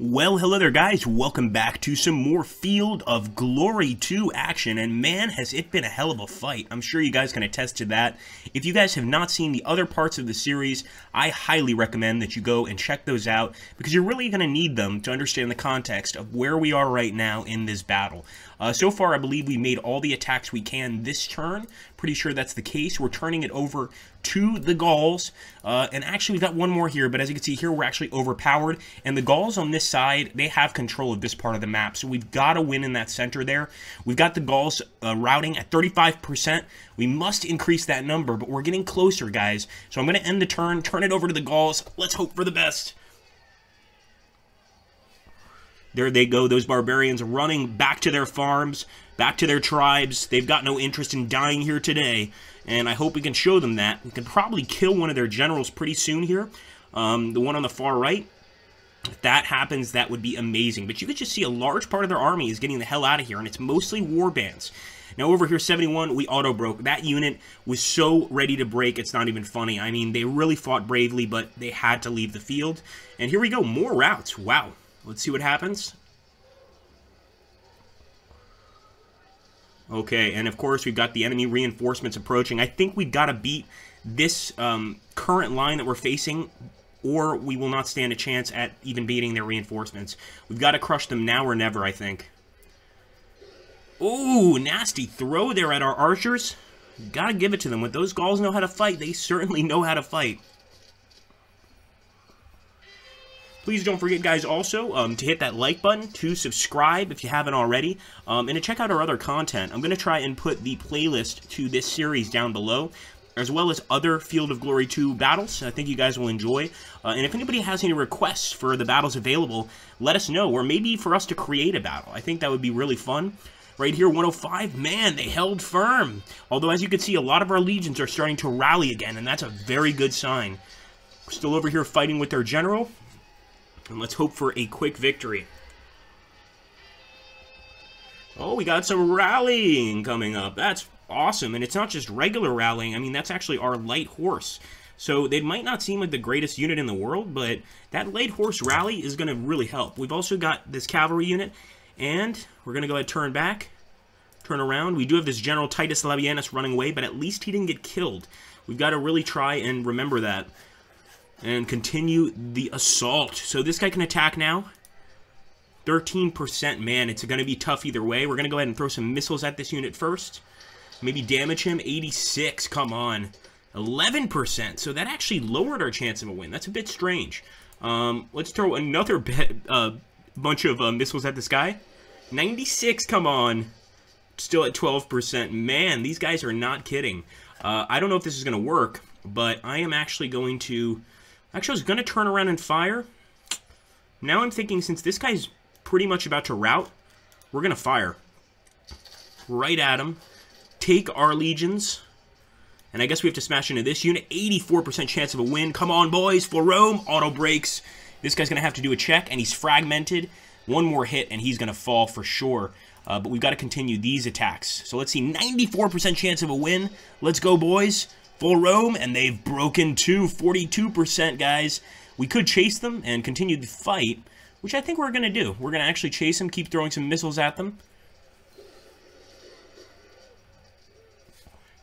Well, hello there guys, welcome back to some more Field of Glory 2 action, and man, has it been a hell of a fight. I'm sure you guys can attest to that. If you guys have not seen the other parts of the series, I highly recommend that you go and check those out, because you're really going to need them to understand the context of where we are right now in this battle. So far, I believe we made all the attacks we can this turn. Pretty sure that's the case. We're turning it over to the Gauls, and actually we've got one more here, but as you can see here, we're actually overpowered, and the Gauls on this side, they have control of this part of the map, so we've got to win in that center there. We've got the Gauls routing at 35%. We must increase that number, but we're getting closer, guys. So I'm going to end the turn, turn it over to the Gauls. Let's hope for the best. There they go, those barbarians running back to their farms, back to their tribes. They've got no interest in dying here today, and I hope we can show them that. We can probably kill one of their generals pretty soon here, the one on the far right. If that happens, that would be amazing. But you could just see a large part of their army is getting the hell out of here, and it's mostly warbands. Now over here, 71, we auto-broke. That unit was so ready to break, it's not even funny. I mean, they really fought bravely, but they had to leave the field. And here we go, more routes. Wow. Let's see what happens. Okay, and of course we've got the enemy reinforcements approaching. I think we've got to beat this current line that we're facing, or we will not stand a chance at even beating their reinforcements. We've got to crush them now or never, I think. Ooh, nasty throw there at our archers. Gotta give it to them. When those Gauls know how to fight, they certainly know how to fight. Please don't forget, guys, also to hit that like button, to subscribe if you haven't already, and to check out our other content. I'm going to try and put the playlist to this series down below, as well as other Field of Glory 2 battles I think you guys will enjoy. And if anybody has any requests for the battles available, let us know, or maybe for us to create a battle. I think that would be really fun. Right here, 105, man, they held firm. Although, as you can see, a lot of our legions are starting to rally again, and that's a very good sign. We're still over here fighting with their general. And let's hope for a quick victory. Oh, we got some rallying coming up. That's awesome. And it's not just regular rallying. I mean, that's actually our light horse. So they might not seem like the greatest unit in the world, but that light horse rally is going to really help. We've also got this cavalry unit, and we're going to go ahead and turn back, turn around. We do have this General Titus Labienus running away, but at least he didn't get killed. We've got to really try and remember that. And continue the assault. So this guy can attack now. 13%, man, it's going to be tough either way. We're going to go ahead and throw some missiles at this unit first. Maybe damage him. 86, come on. 11%, so that actually lowered our chance of a win. That's a bit strange. Let's throw another bunch of missiles at this guy. 96, come on. Still at 12%. Man, these guys are not kidding. I don't know if this is going to work, but I am actually going to... Actually, I was going to turn around and fire. Now I'm thinking, since this guy's pretty much about to rout, we're going to fire. Right at him. Take our legions. And I guess we have to smash into this unit. 84% chance of a win. Come on, boys. For Rome. Auto breaks. This guy's going to have to do a check, and he's fragmented. One more hit, and he's going to fall for sure. But we've got to continue these attacks. So let's see. 94% chance of a win. Let's go, boys. Full Rome, and they've broken to 42%, guys. We could chase them and continue the fight, which I think we're going to do. We're going to actually chase them, keep throwing some missiles at them.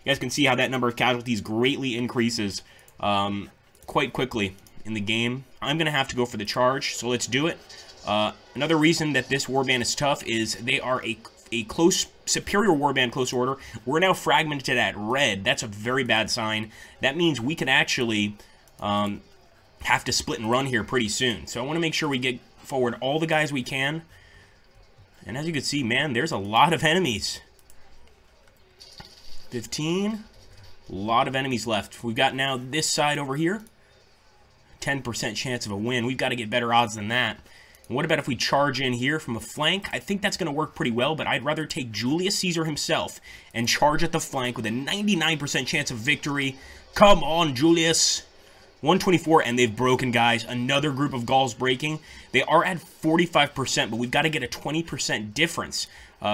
You guys can see how that number of casualties greatly increases quite quickly in the game. I'm going to have to go for the charge, so let's do it. Another reason that this warband is tough is they are a close, superior warband close order. We're now fragmented at red. That's a very bad sign. That means we could actually have to split and run here pretty soon. So I want to make sure we get forward all the guys we can. And as you can see, man, there's a lot of enemies. 15. A lot of enemies left. We've got now this side over here. 10% chance of a win. We've got to get better odds than that. What about if we charge in here from a flank? I think that's going to work pretty well, but I'd rather take Julius Caesar himself and charge at the flank with a 99% chance of victory. Come on, Julius. 124, and they've broken, guys. Another group of Gauls breaking. They are at 45%, but we've got to get a 20% difference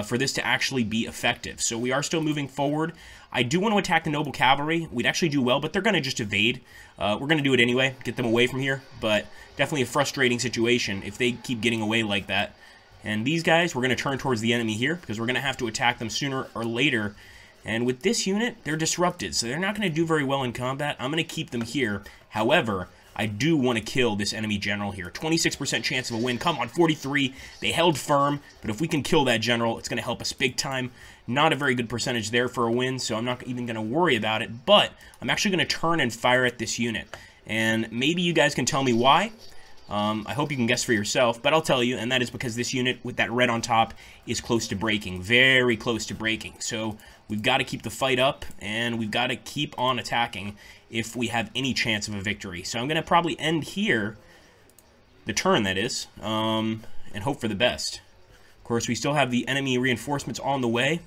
for this to actually be effective. So we are still moving forward. I do want to attack the Noble Cavalry. We'd actually do well, but they're going to just evade. We're going to do it anyway, get them away from here, but definitely a frustrating situation if they keep getting away like that. And these guys, we're going to turn towards the enemy here, because we're going to have to attack them sooner or later. And with this unit, they're disrupted, so they're not going to do very well in combat. I'm going to keep them here. However, I do want to kill this enemy general here. 26% chance of a win. Come on, 43. They held firm, but if we can kill that general, it's going to help us big time. Not a very good percentage there for a win, so I'm not even going to worry about it. But I'm actually going to turn and fire at this unit. And maybe you guys can tell me why. I hope you can guess for yourself, but I'll tell you, and that is because this unit with that red on top is close to breaking. Very close to breaking. So we've got to keep the fight up, and we've got to keep on attacking if we have any chance of a victory. So I'm going to probably end here, the turn that is, and hope for the best. Of course, we still have the enemy reinforcements on the way,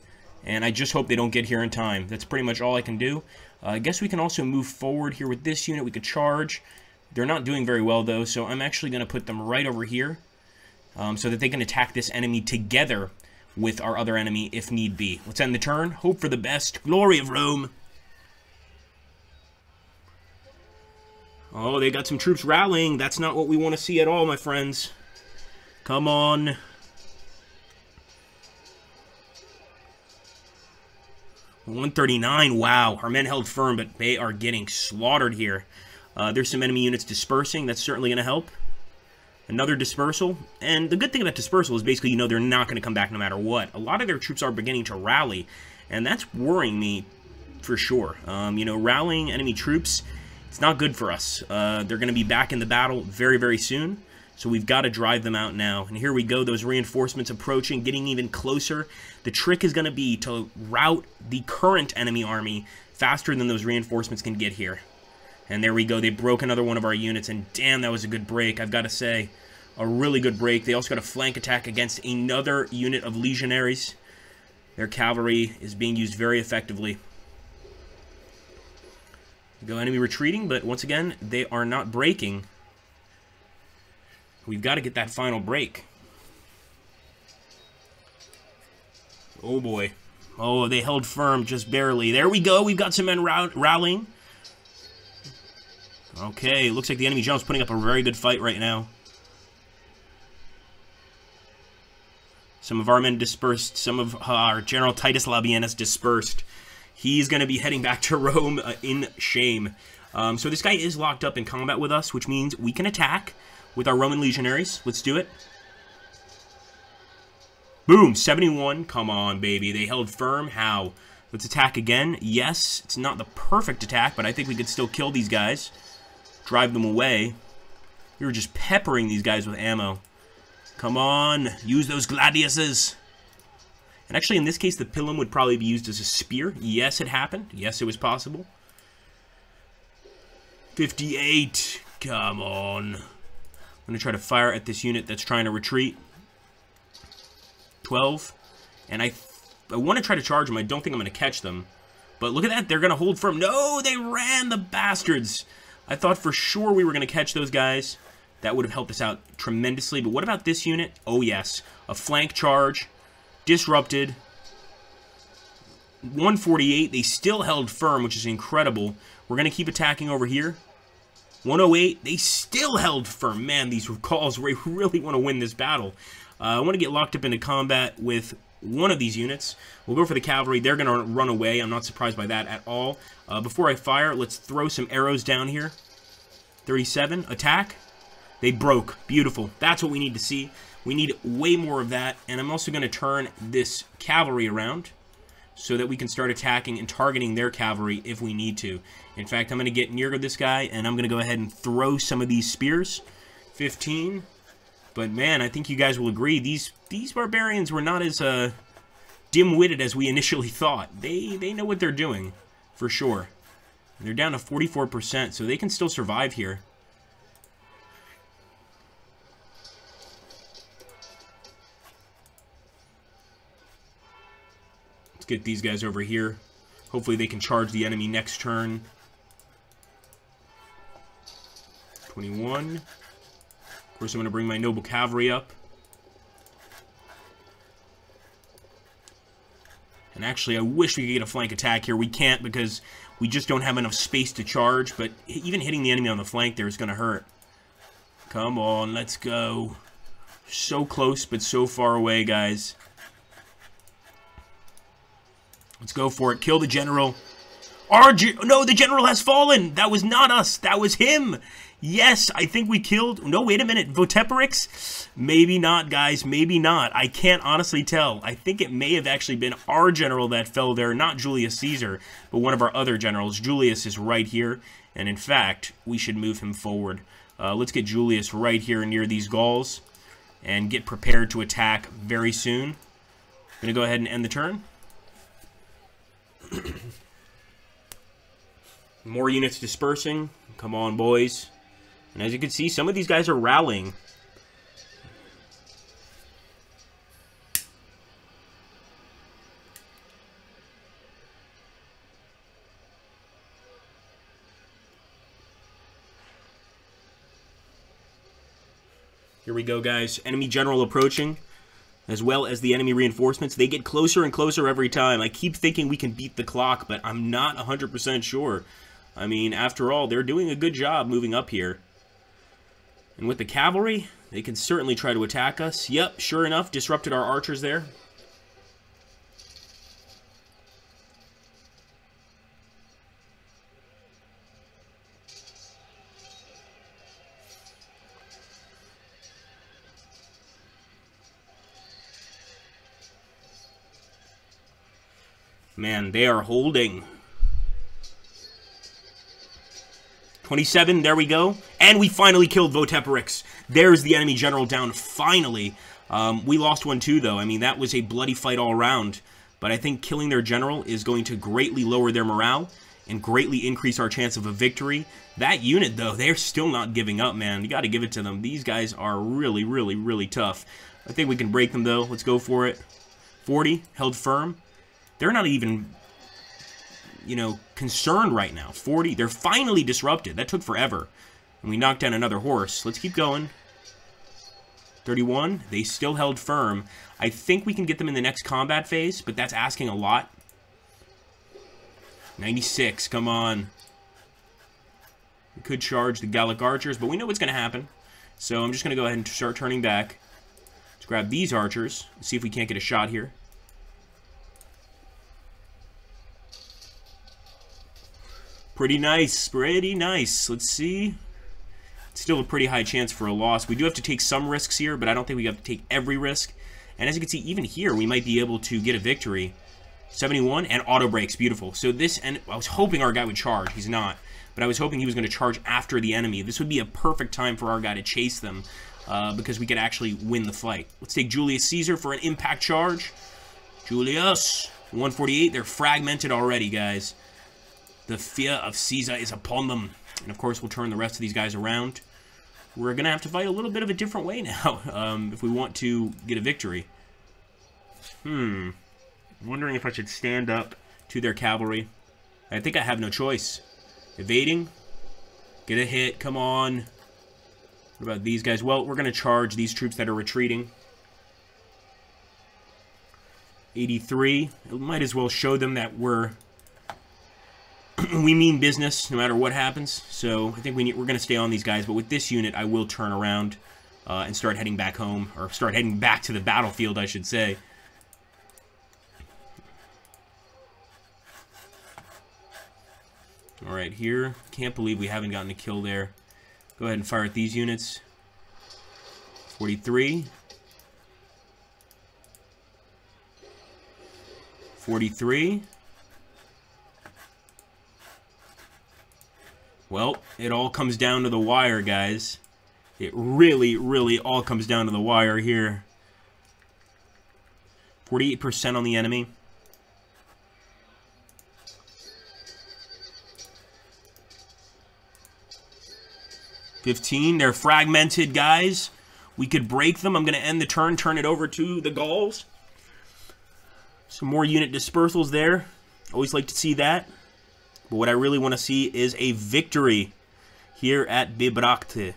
and I just hope they don't get here in time. That's pretty much all I can do. I guess we can also move forward here with this unit. We could charge. They're not doing very well, though, so I'm actually going to put them right over here so that they can attack this enemy together with our other enemy if need be. Let's end the turn. Hope for the best. Glory of Rome. Oh, they got some troops rallying. That's not what we want to see at all, my friends. Come on. $139. Wow. Our men held firm, but they are getting slaughtered here. There's some enemy units dispersing. That's certainly going to help. Another dispersal. And the good thing about dispersal is basically, you know, they're not going to come back no matter what. A lot of their troops are beginning to rally, and that's worrying me for sure. You know, rallying enemy troops, it's not good for us. They're going to be back in the battle very, very soon, so we've got to drive them out now. And here we go, those reinforcements approaching, getting even closer. The trick is going to be to rout the current enemy army faster than those reinforcements can get here. And there we go. They broke another one of our units, and damn, that was a good break, I've got to say. A really good break. They also got a flank attack against another unit of legionaries. Their cavalry is being used very effectively. Go enemy retreating, but once again, they are not breaking. We've got to get that final break. Oh boy. Oh, they held firm just barely. There we go. We've got some men rallying. Okay, looks like the enemy general's putting up a very good fight right now. Some of our men dispersed. Some of our General Titus Labienus dispersed. He's going to be heading back to Rome in shame. So this guy is locked up in combat with us, which means we can attack with our Roman legionaries. Let's do it. Boom, 71. Come on, baby. They held firm. How? Let's attack again. Yes, it's not the perfect attack, but I think we could still kill these guys. Drive them away. We were just peppering these guys with ammo. Come on, use those gladiuses. And actually, in this case, the pilum would probably be used as a spear. Yes, it happened. Yes, it was possible. 58. Come on. I'm going to try to fire at this unit that's trying to retreat. 12. And I want to try to charge them. I don't think I'm going to catch them. But look at that. They're going to hold firm. No, they ran, the bastards. I thought for sure we were going to catch those guys. That would have helped us out tremendously. But what about this unit? Oh, yes. A flank charge. Disrupted. 148. They still held firm, which is incredible. We're going to keep attacking over here. 108. They still held firm. Man, these calls, we really want to win this battle. I want to get locked up into combat with one of these units. We'll go for the cavalry. They're going to run away. I'm not surprised by that at all. Before I fire, let's throw some arrows down here. 37. Attack. They broke. Beautiful. That's what we need to see. We need way more of that. And I'm also going to turn this cavalry around so that we can start attacking and targeting their cavalry if we need to. In fact, I'm going to get near this guy, and I'm going to go ahead and throw some of these spears. 15. But man, I think you guys will agree, these barbarians were not as dim-witted as we initially thought. They know what they're doing, for sure. They're down to 44%, so they can still survive here. Let's get these guys over here. Hopefully they can charge the enemy next turn. 21. Of course, I'm going to bring my noble cavalry up. And actually, I wish we could get a flank attack here. We can't because we just don't have enough space to charge. But even hitting the enemy on the flank there is going to hurt. Come on, let's go. So close, but so far away, guys. Let's go for it. Kill the general. No, the general has fallen. That was not us. That was him. Yes, I think we killed... No, wait a minute. Voteparix? Maybe not, guys. Maybe not. I can't honestly tell. I think it may have actually been our general that fell there, not Julius Caesar, but one of our other generals. Julius is right here, and in fact, we should move him forward. Let's get Julius right here near these Gauls and get prepared to attack very soon. I'm going to go ahead and end the turn. More units dispersing. Come on, boys. And as you can see, some of these guys are rallying. Here we go, guys. Enemy general approaching, as well as the enemy reinforcements. They get closer and closer every time. I keep thinking we can beat the clock, but I'm not 100% sure. I mean, after all, they're doing a good job moving up here. And with the cavalry, they can certainly try to attack us. Yep, sure enough, disrupted our archers there. Man, they are holding. 27, there we go. And we finally killed Voteparix. There's the enemy general down, finally. We lost one too, though. I mean, that was a bloody fight all around. But I think killing their general is going to greatly lower their morale and greatly increase our chance of a victory. That unit, though, they're still not giving up, man. You got to give it to them. These guys are really, really, really tough. I think we can break them, though. Let's go for it. 40, held firm. They're not even... concerned right now. 40, they're finally disrupted. That took forever. And we knocked down another horse. Let's keep going. 31, they still held firm. I think we can get them in the next combat phase, but that's asking a lot. 96, come on. We could charge the Gallic archers, but we know what's going to happen. So I'm just going to go ahead and start turning back. Let's grab these archers. See if we can't get a shot here. Pretty nice, pretty nice. Let's see. It's still a pretty high chance for a loss. We do have to take some risks here, but I don't think we have to take every risk. And as you can see, even here, we might be able to get a victory. 71, and auto breaks, beautiful. So this, and I was hoping our guy would charge. He's not. But I was hoping he was going to charge after the enemy. This would be a perfect time for our guy to chase them, because we could actually win the fight. Let's take Julius Caesar for an impact charge. Julius, 148, they're fragmented already, guys. The fear of Caesar is upon them. And of course, we'll turn the rest of these guys around. We're going to have to fight a little bit of a different way now, if we want to get a victory. I'm wondering if I should stand up to their cavalry. I think I have no choice. Evading. Get a hit, come on. What about these guys? Well, we're going to charge these troops that are retreating. 83. It might as well show them that we mean business no matter what happens. So I think we're going to stay on these guys. But with this unit, I will turn around and start heading back home. Or start heading back to the battlefield, I should say. Alright, here. Can't believe we haven't gotten a kill there. Go ahead and fire at these units. 43. 43. Well, it all comes down to the wire, guys. It really, really all comes down to the wire here. 48% on the enemy. They're fragmented, guys. We could break them. I'm going to end the turn, turn it over to the Gauls. Some more unit dispersals there. Always like to see that. But what I really want to see is a victory. here at Bibracte.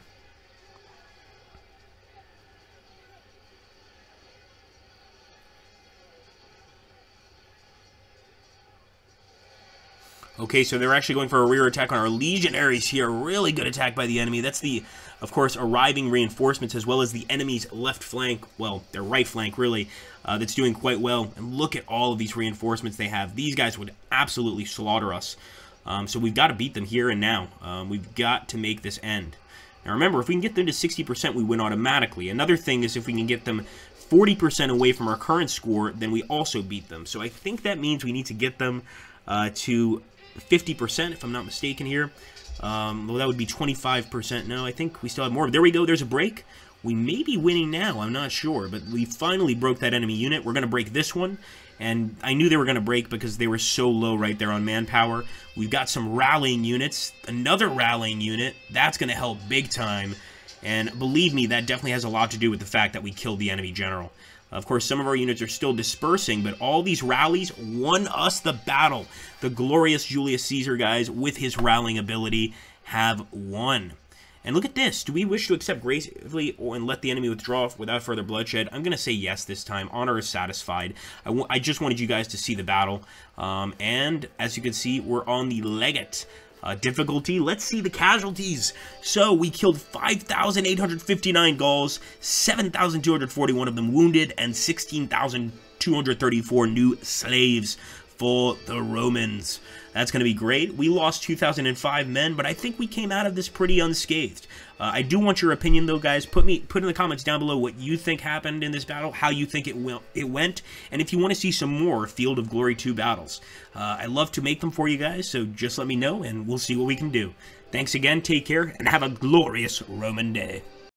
Okay, so they're actually going for a rear attack on our legionaries here. Really good attack by the enemy. That's the, of course, arriving reinforcements as well as the enemy's left flank, well, their right flank, really, that's doing quite well. And look at all of these reinforcements they have. These guys would absolutely slaughter us. So we've got to beat them here and now. We've got to make this end. Now remember, if we can get them to 60%, we win automatically. Another thing is if we can get them 40% away from our current score, then we also beat them. So I think that means we need to get them to 50%, if I'm not mistaken here. Well, that would be 25%. No, I think we still have more. There we go. There's a break. We may be winning now. I'm not sure, but we finally broke that enemy unit. We're going to break this one, and I knew they were going to break because they were so low right there on manpower. We've got some rallying units. Another rallying unit. That's going to help big time, and believe me, that definitely has a lot to do with the fact that we killed the enemy general. Of course, some of our units are still dispersing, but all these rallies won us the battle. The glorious Julius Caesar, guys, with his rallying ability, have won. And look at this. Do we wish to accept gracefully and let the enemy withdraw without further bloodshed? I'm going to say yes this time. Honor is satisfied. I just wanted you guys to see the battle. And as you can see, we're on the legate. Difficulty, let's see the casualties. So we killed 5,859 Gauls, 7,241 of them wounded, and 16,234 new slaves for the Romans. That's going to be great. We lost 2,005 men, but I think we came out of this pretty unscathed. I do want your opinion, though, guys. Put in the comments down below what you think happened in this battle, how you think it went, and if you want to see some more Field of Glory 2 battles. I love to make them for you guys, so just let me know, and we'll see what we can do. Thanks again, take care, and have a glorious Roman day.